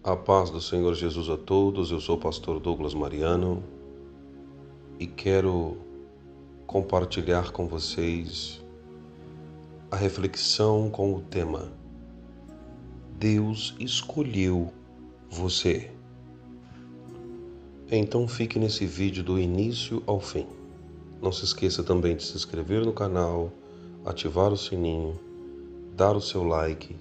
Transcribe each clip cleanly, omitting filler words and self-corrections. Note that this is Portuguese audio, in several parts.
A paz do Senhor Jesus a todos, eu sou o pastor Douglas Mariano e quero compartilhar com vocês a reflexão com o tema Deus escolheu você. Então fique nesse vídeo do início ao fim. Não se esqueça também de se inscrever no canal, ativar o sininho, dar o seu like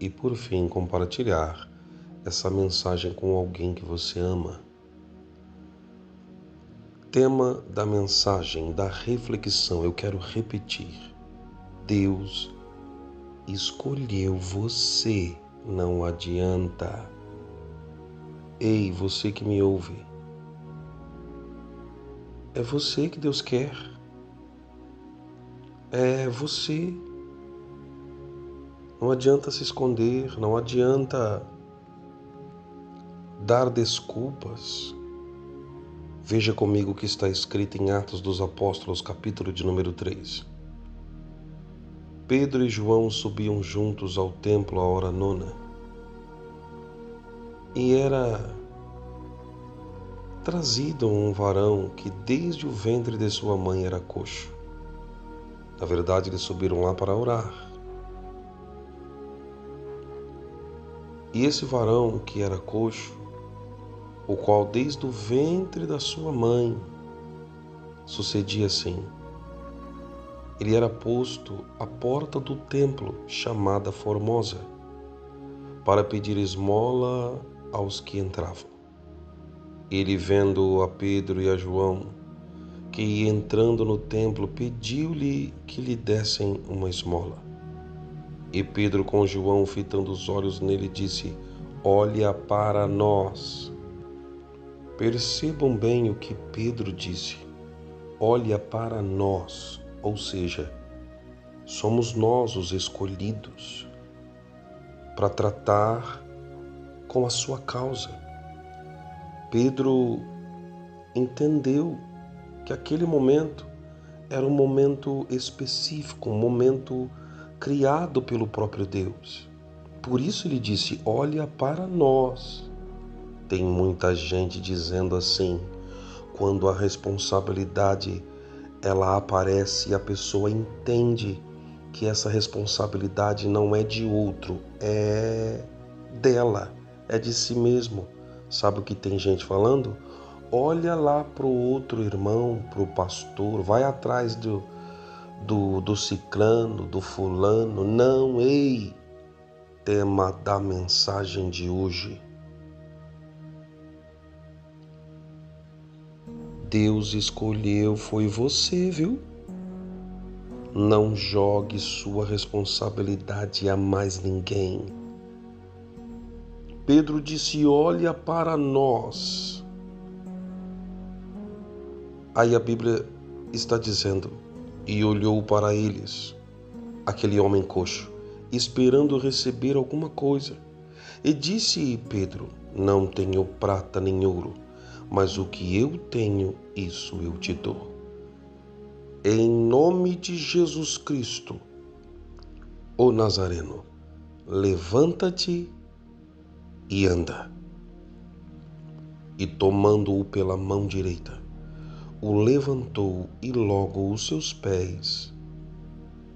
e por fim compartilhar essa mensagem com alguém que você ama. Tema da mensagem, da reflexão, eu quero repetir. Deus escolheu você, não adianta. Ei, você que me ouve, é você que Deus quer. É você. Não adianta se esconder, não adianta dar desculpas. Veja comigo o que está escrito em Atos dos Apóstolos, capítulo de número 3. Pedro e João subiam juntos ao templo à hora nona. E era trazido um varão que desde o ventre de sua mãe era coxo. Na verdade, eles subiram lá para orar. E esse varão que era coxo, o qual desde o ventre da sua mãe sucedia assim, ele era posto à porta do templo, chamada Formosa, para pedir esmola aos que entravam. Ele, vendo a Pedro e a João, que ia entrando no templo, pediu-lhe que lhe dessem uma esmola. E Pedro, com João fitando os olhos nele, disse: Olha para nós. Percebam bem o que Pedro disse. Olha para nós, ou seja, somos nós os escolhidos para tratar com a sua causa. Pedro entendeu que aquele momento era um momento específico, um momento criado pelo próprio Deus. Por isso ele disse: olha para nós. Tem muita gente dizendo assim, quando a responsabilidade ela aparece e a pessoa entende que essa responsabilidade não é de outro, é dela, é de si mesmo. Sabe o que tem gente falando? Olha lá para o outro irmão, para o pastor, vai atrás do ciclano, do fulano. Não, ei! Tema da mensagem de hoje. Deus escolheu, foi você, viu? Não jogue sua responsabilidade a mais ninguém. Pedro disse: olha para nós. Aí a Bíblia está dizendo: e olhou para eles, aquele homem coxo, esperando receber alguma coisa. E disse Pedro: não tenho prata nem ouro, mas o que eu tenho, isso eu te dou. Em nome de Jesus Cristo, o Nazareno, levanta-te e anda. E tomando-o pela mão direita, o levantou e logo os seus pés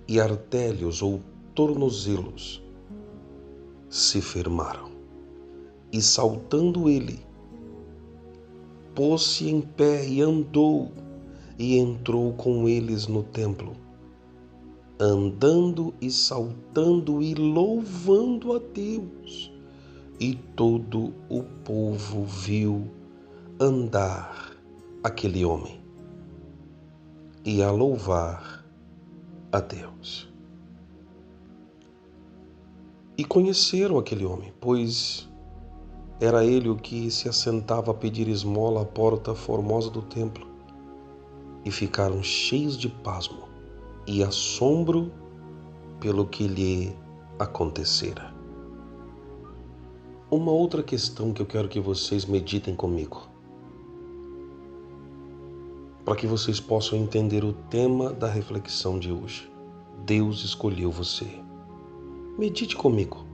e artérios ou tornozelos se firmaram. E saltando ele, pôs-se em pé e andou, e entrou com eles no templo, andando e saltando e louvando a Deus. E todo o povo viu andar aquele homem e a louvar a Deus. E conheceram aquele homem, pois era ele o que se assentava a pedir esmola à porta formosa do templo, e ficaram cheios de pasmo e assombro pelo que lhe acontecera. Uma outra questão que eu quero que vocês meditem comigo, para que vocês possam entender o tema da reflexão de hoje. Deus escolheu você. Medite comigo.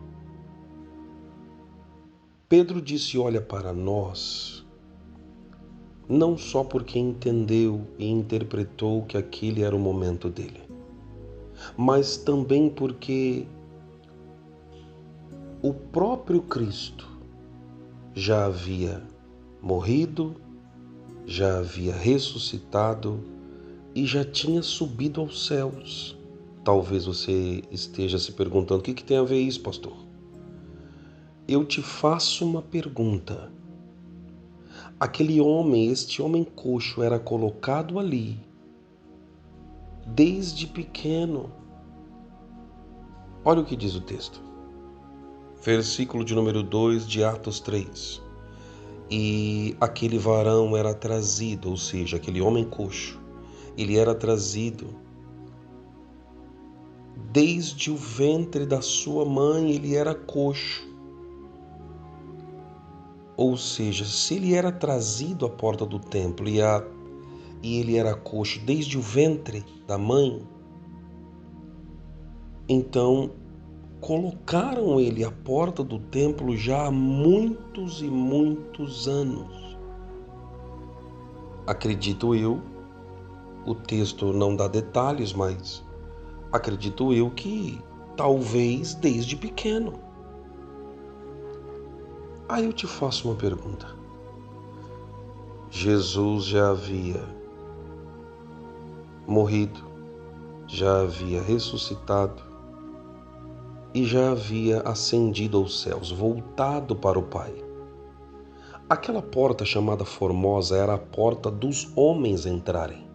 Pedro disse: olha para nós, não só porque entendeu e interpretou que aquele era o momento dele, mas também porque o próprio Cristo já havia morrido, já havia ressuscitado e já tinha subido aos céus. Talvez você esteja se perguntando: o que tem a ver isso, pastor? Eu te faço uma pergunta. Aquele homem, este homem coxo, era colocado ali desde pequeno. Olha o que diz o texto. Versículo de número 2 de Atos 3. E aquele varão era trazido, ou seja, aquele homem coxo, ele era trazido desde o ventre da sua mãe, ele era coxo. Ou seja, se ele era trazido à porta do templo e ele era coxo desde o ventre da mãe, então colocaram ele à porta do templo já há muitos e muitos anos. Acredito eu, o texto não dá detalhes, mas acredito eu que talvez desde pequeno. Aí eu te faço uma pergunta. Jesus já havia morrido, já havia ressuscitado e já havia ascendido aos céus, voltado para o Pai. Aquela porta chamada Formosa era a porta dos homens entrarem.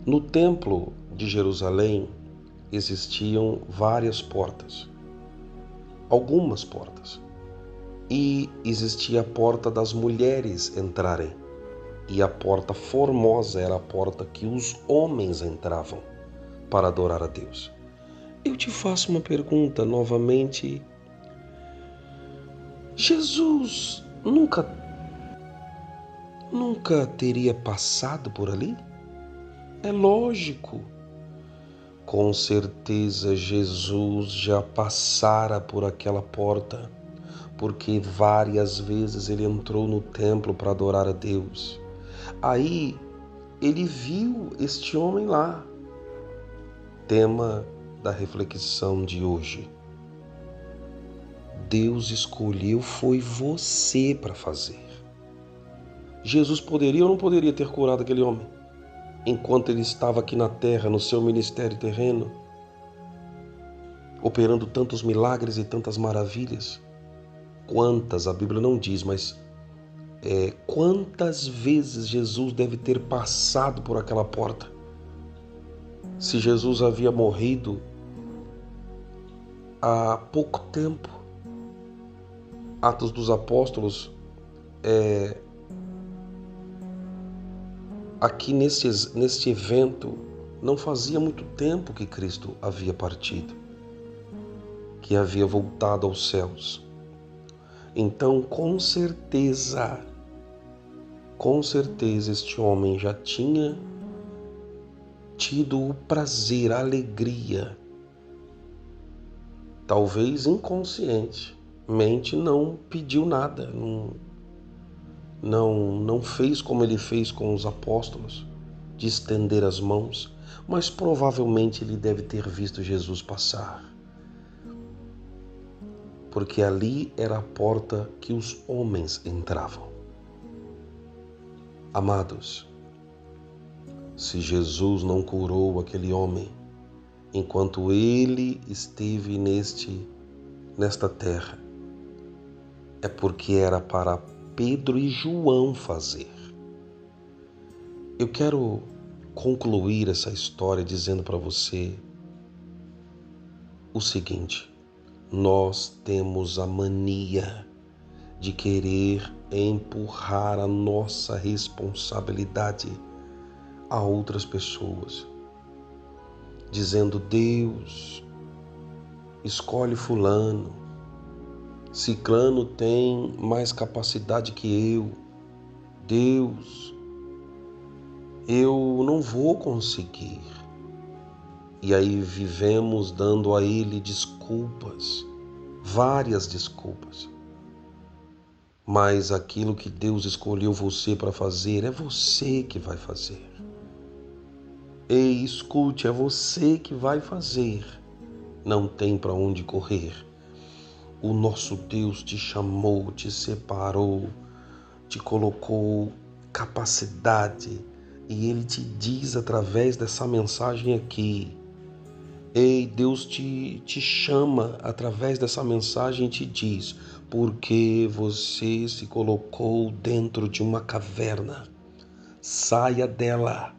No templo de Jerusalém existiam várias portas, algumas portas, e existia a porta das mulheres entrarem, e a porta formosa era a porta que os homens entravam para adorar a Deus. Eu te faço uma pergunta novamente. Jesus nunca teria passado por ali? É lógico. Com certeza Jesus já passara por aquela porta, porque várias vezes ele entrou no templo para adorar a Deus. Aí ele viu este homem lá. Tema da reflexão de hoje. Deus escolheu foi você para fazer. Jesus poderia ou não poderia ter curado aquele homem enquanto ele estava aqui na terra, no seu ministério terreno, operando tantos milagres e tantas maravilhas? Quantas, a Bíblia não diz, mas quantas vezes Jesus deve ter passado por aquela porta? Se Jesus havia morrido há pouco tempo, Atos dos Apóstolos, aqui neste evento, não fazia muito tempo que Cristo havia partido, que havia voltado aos céus. Então, com certeza este homem já tinha tido o prazer, a alegria, talvez inconscientemente não pediu nada, não fez como ele fez com os apóstolos, de estender as mãos, mas provavelmente ele deve ter visto Jesus passar, porque ali era a porta que os homens entravam. Amados, se Jesus não curou aquele homem enquanto ele esteve nesta terra, é porque era para Pedro e João fazer. Eu quero concluir essa história dizendo para você o seguinte: nós temos a mania de querer empurrar a nossa responsabilidade a outras pessoas, dizendo: Deus, escolhe fulano, ciclano tem mais capacidade que eu, Deus, eu não vou conseguir. E aí vivemos dando a ele desculpas, várias desculpas. Mas aquilo que Deus escolheu você para fazer, é você que vai fazer. Ei, escute, é você que vai fazer. Não tem para onde correr. O nosso Deus te chamou, te separou, te colocou capacidade, e Ele te diz através dessa mensagem aqui. Ei, Deus te chama através dessa mensagem e te diz: porque você se colocou dentro de uma caverna, saia dela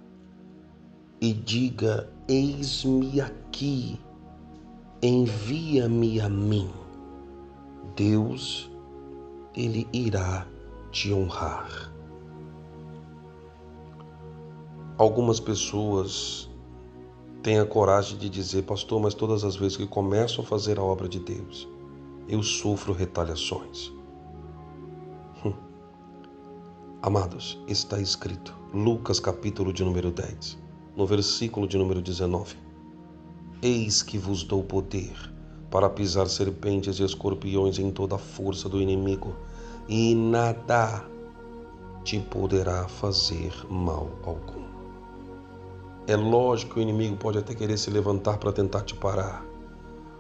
e diga: eis-me aqui, envia-me a mim. Deus, Ele irá te honrar. Algumas pessoas têm a coragem de dizer: pastor, mas todas as vezes que começo a fazer a obra de Deus, eu sofro retaliações. Amados, está escrito, Lucas capítulo de número 10, no versículo de número 19. Eis que vos dou poder para pisar serpentes e escorpiões em toda a força do inimigo, e nada te poderá fazer mal algum. É lógico que o inimigo pode até querer se levantar para tentar te parar,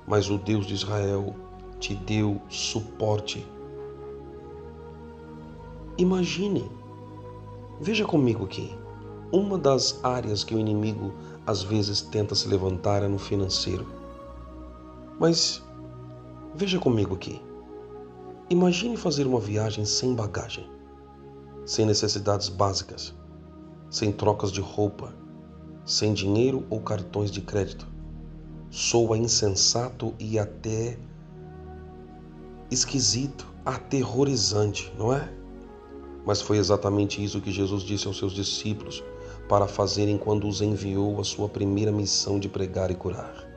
mas o Deus de Israel te deu suporte. Imagine, veja comigo aqui, uma das áreas que o inimigo às vezes tenta se levantar é no financeiro. Mas veja comigo aqui, imagine fazer uma viagem sem bagagem, sem necessidades básicas, sem trocas de roupa, sem dinheiro ou cartões de crédito. Soa insensato e até esquisito, aterrorizante, não é? Mas foi exatamente isso que Jesus disse aos seus discípulos para fazerem quando os enviou à sua primeira missão de pregar e curar.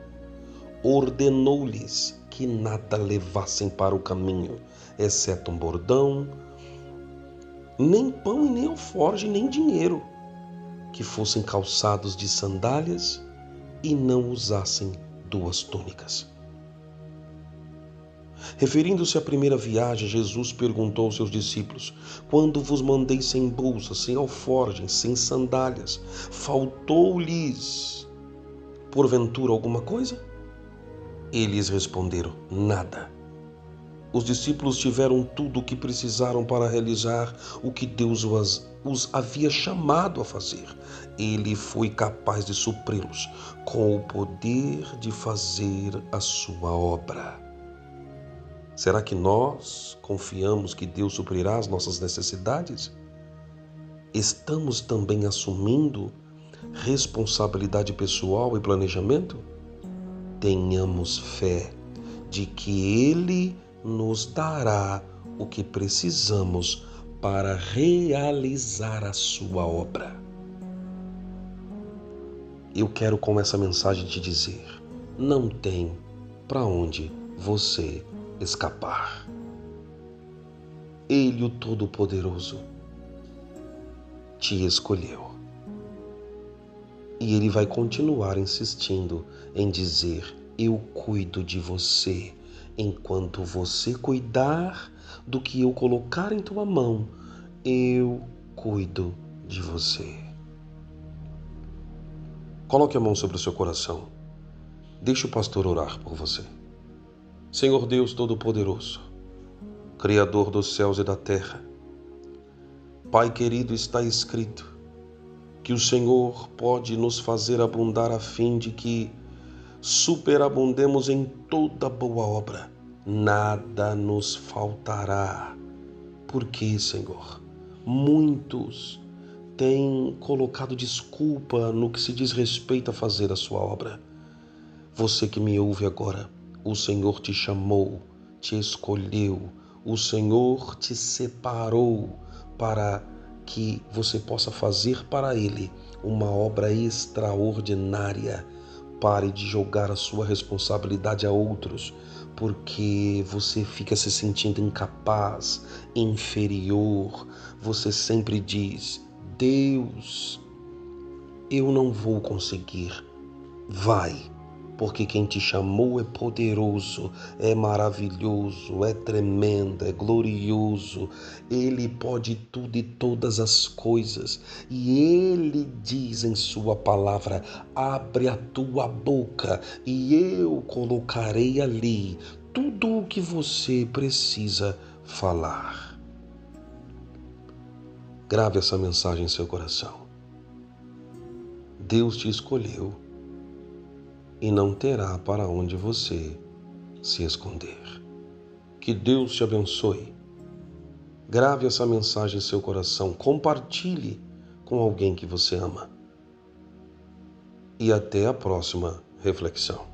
Ordenou-lhes que nada levassem para o caminho, exceto um bordão, nem pão e nem alforje, nem dinheiro, que fossem calçados de sandálias e não usassem 2 túnicas. Referindo-se à primeira viagem, Jesus perguntou aos seus discípulos: quando vos mandei sem bolsa, sem alforjem, sem sandálias, faltou-lhes porventura alguma coisa? Eles responderam: nada. Os discípulos tiveram tudo o que precisaram para realizar o que Deus os havia chamado a fazer. Ele foi capaz de supri-los com o poder de fazer a sua obra. Será que nós confiamos que Deus suprirá as nossas necessidades? Estamos também assumindo responsabilidade pessoal e planejamento? Tenhamos fé de que Ele nos dará o que precisamos para realizar a sua obra. Eu quero com essa mensagem te dizer: não tem para onde você escapar. Ele, o Todo-Poderoso, te escolheu. E Ele vai continuar insistindo em dizer: eu cuido de você. Enquanto você cuidar do que eu colocar em tua mão, eu cuido de você. Coloque a mão sobre o seu coração. Deixe o pastor orar por você. Senhor Deus Todo-Poderoso, Criador dos céus e da terra, Pai querido, está escrito que o Senhor pode nos fazer abundar a fim de que superabundemos em toda boa obra. Nada nos faltará. Porque, Senhor, muitos têm colocado desculpa no que se diz respeito a fazer a sua obra. Você que me ouve agora, o Senhor te chamou, te escolheu, o Senhor te separou para que você possa fazer para Ele uma obra extraordinária. Pare de jogar a sua responsabilidade a outros, porque você fica se sentindo incapaz, inferior. Você sempre diz: Deus, eu não vou conseguir. Vai. porque quem te chamou é poderoso, é maravilhoso, é tremendo, é glorioso. Ele pode tudo e todas as coisas. E Ele diz em sua palavra: abre a tua boca e eu colocarei ali tudo o que você precisa falar. Grave essa mensagem em seu coração. Deus te escolheu e não terá para onde você se esconder. Que Deus te abençoe. Grave essa mensagem em seu coração, compartilhe com alguém que você ama. E até a próxima reflexão.